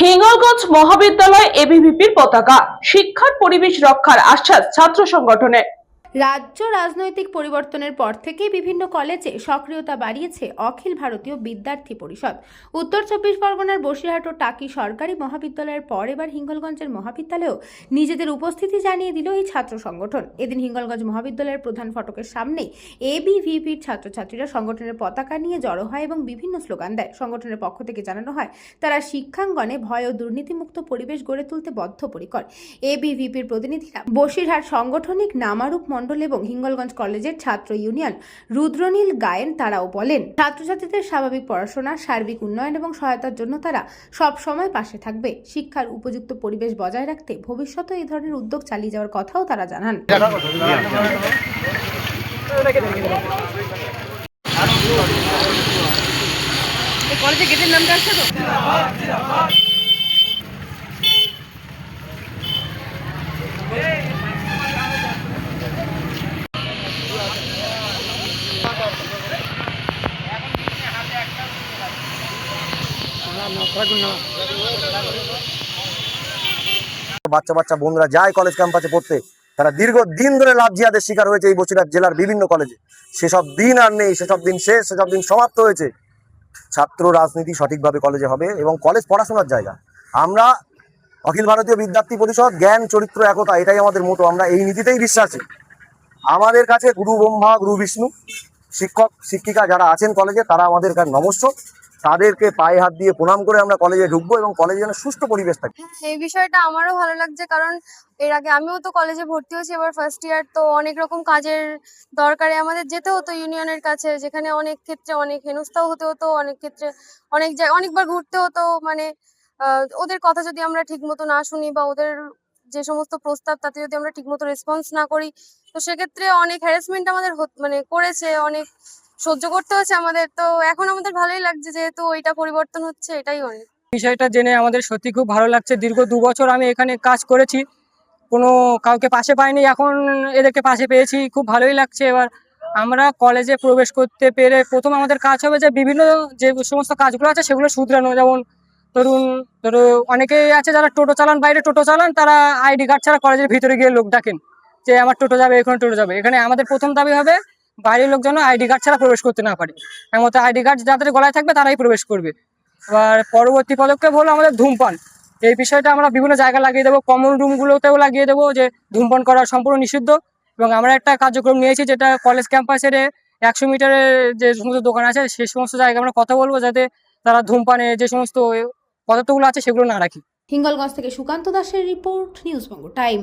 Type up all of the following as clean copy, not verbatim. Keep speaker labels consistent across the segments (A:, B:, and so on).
A: হিঙ্গলগঞ্জ মহাবিদ্যালয় এবিভিপির পতাকা, শিক্ষার পরিবেশ রক্ষার আশ্বাস ছাত্র সংগঠনের।
B: রাজ্য রাজনৈতিক পরিবর্তনের পর থেকে বিভিন্ন কলেজে সক্রিয়তা বাড়িয়েছে অখিল ভারতীয় বিদ্যার্থী পরিষদ। উত্তর চব্বিশ পরগনার বসিরহাট ও টাকি সরকারি মহাবিদ্যালয়ের পর এবার হিঙ্গলগঞ্জের মহাবিদ্যালয়েও নিজেদের উপস্থিতি জানিয়ে দিল এই ছাত্র সংগঠন। এদিন হিঙ্গলগঞ্জ মহাবিদ্যালয়ের প্রধান ফটকের সামনেই এবিভিপির ছাত্রছাত্রীরা সংগঠনের পতাকা নিয়ে জড়ো হয় এবং বিভিন্ন স্লোগান দেয়। সংগঠনের পক্ষ থেকে জানানো হয় তারা শিক্ষাঙ্গনে ভয় ও দুর্নীতিমুক্ত পরিবেশ গড়ে তুলতে বদ্ধপরিকর। এবিভিপির প্রতিনিধিরা বসিরহাট সাংগঠনিক নামারূপ এবং হিঙ্গলগঞ্জ কলেজের ছাত্র ইউনিয়ন রুদ্রনীল গায়েন তারাও বলেন, ছাত্রছাত্রীদের স্বাভাবিক পড়াশোনা, সার্বিক উন্নয়ন এবং সহায়তার জন্য তারা সব সময় পাশে থাকবে। শিক্ষার উপযুক্ত পরিবেশ বজায় রাখতে ভবিষ্যতে এই ধরনের উদ্যোগ চালিয়ে যাওয়ার কথাও তারা জানান। কলেজে গেটের নামটা আসছে তো
C: বাচ্চা বাচ্চা বন্ধুরা যায় কলেজ ক্যাম্পাসে পড়তে, তারা দীর্ঘদিন ধরে লাভ জিহাদের শিকার হয়েছে এই বসিরহাট জেলার বিভিন্ন কলেজে। সেসব দিন আর নেই, সেসব দিন শেষ, সেসব দিন সমাপ্ত হয়েছে। ছাত্র রাজনীতি সঠিকভাবে কলেজে হবে এবং কলেজ পড়াশোনার জায়গা। আমরা অখিল ভারতীয় বিদ্যার্থী পরিষদ, জ্ঞান চরিত্র একতা, এটাই আমাদের মোটো। আমরা এই নীতিতেই বিশ্বাসী। আমাদের কাছে গুরু ব্রহ্মা গুরু বিষ্ণু, শিক্ষক শিক্ষিকা যারা আছেন কলেজে তারা আমাদের কাছে নমস্য। তাদেরকে পায়ে হাত দিয়ে প্রণাম করে আমরা কলেজে ঢুকবো এবং কলেজে যেন সুষ্ঠু পরিবেশ থাকে।
D: এই বিষয়টা আমারও ভালো লাগছে, কারণ এর আগে আমিও তো কলেজে ভর্তি হয়েছি, এবার ফার্স্ট ইয়ার। তো অনেক রকম কাজের দরকারে আমাদের যেতে হতো ইউনিয়নের কাছে, যেখানে অনেক ক্ষেত্রে অনেক হেনস্থাও হতে হতো, অনেক ক্ষেত্রে অনেক জায়গায় অনেকবার ঘুরতে হতো। মানে ওদের কথা যদি আমরা ঠিক মতো না শুনি বা ওদের যে সমস্ত প্রস্তাব তাতে যদি আমরা ঠিক মতো রেসপন্স না করি, তো সেক্ষেত্রে অনেক হ্যারাসমেন্ট আমাদের মানে করেছে, অনেক সহ্য করতে হচ্ছে আমাদের। তো এখন আমাদের ভালোই লাগছে, যেহেতু ওইটা পরিবর্তন হচ্ছে, এটাই অনেক।
E: বিষয়টা জেনে আমাদের সত্যি খুব ভালো লাগছে। দীর্ঘ 2 বছর আমি এখানে কাজ করেছি, কোনো কাউকে পাশে পাইনি, এখন এদেরকে পাশে পেয়েছি, খুব ভালোই লাগছে। এবার আমরা কলেজে প্রবেশ করতে পেরে প্রথম আমাদের কাজ হবে যে বিভিন্ন যে সমস্ত কাজগুলো আছে সেগুলো শুধরানো। যেমন ধরো অনেকেই আছে যারা টোটো চালান, বাইরে টোটো চালান, তারা আইডি কার্ড ছাড়া কলেজের ভিতরে গিয়ে লোক ডাকেন যে আমার টোটো যাবে, এখানে টোটো যাবে। এখানে আমাদের প্রথম দাবি হবে বাইরের লোক যেন আইডি কার্ড ছাড়া প্রবেশ করতে না পারে। এমন আইডি কার্ড যাদের গলায় থাকবে তারাই প্রবেশ করবে। এবার পরবর্তী পদক্ষেপ হলো আমাদের ধূমপান। এই বিষয়টা আমরা বিভিন্ন জায়গায় লাগিয়ে দেবো, কমন রুমগুলোতেও লাগিয়ে দেবো যে ধূমপান করা সম্পূর্ণ নিষিদ্ধ। এবং আমরা একটা কার্যক্রম নিয়েছি যেটা কলেজ ক্যাম্পাসের 100 মিটারের যে সমস্ত দোকান আছে সেই সমস্ত জায়গায় আমরা কথা বলবো যাতে তারা ধূমপানে যে সমস্ত পদার্থগুলো আছে সেগুলো না রাখি।
B: হিঙ্গলগঞ্জ থেকে সুকান্ত দাসের report, Newsbanga time.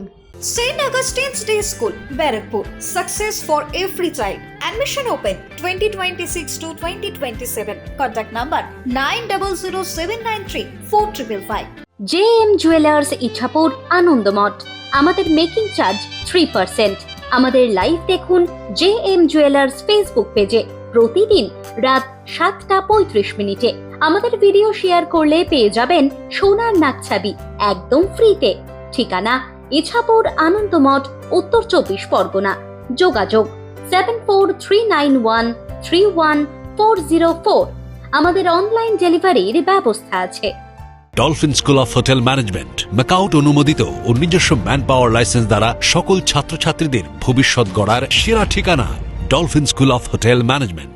F: St. Augustine's Day School, Barakpur. Success for every child. Admission open 2026 to 2027. Contact number 9007934555.
G: JM jewellers Ichapur Anandamath. আমাদের মেকিং চার্জ 3%। আমাদের লাইভ দেখুন JM জুয়েলার্স ফেসবুক পেজে প্রতিদিন রাত 7:35 আমাদের ভিডিও শেয়ার করলে পেয়ে যাবেন সোনার নাকছাবি একদম ফ্রিতে। ঠিকানা ইছাপুর আনন্দমঠ, উত্তর 24 পরগনা। যোগাযোগ 7439131404। আমাদের অনলাইন ডেলিভারির ব্যবস্থা আছে।
H: Dolphin school of hotel management MAKAUT অনুমোদিত ও নিজস্ব ম্যান পাওয়ার লাইসেন্স দ্বারা সকল ছাত্রছাত্রীদের ভবিষ্যৎ গড়ার সেরা ঠিকানা dolphin school of hotel management.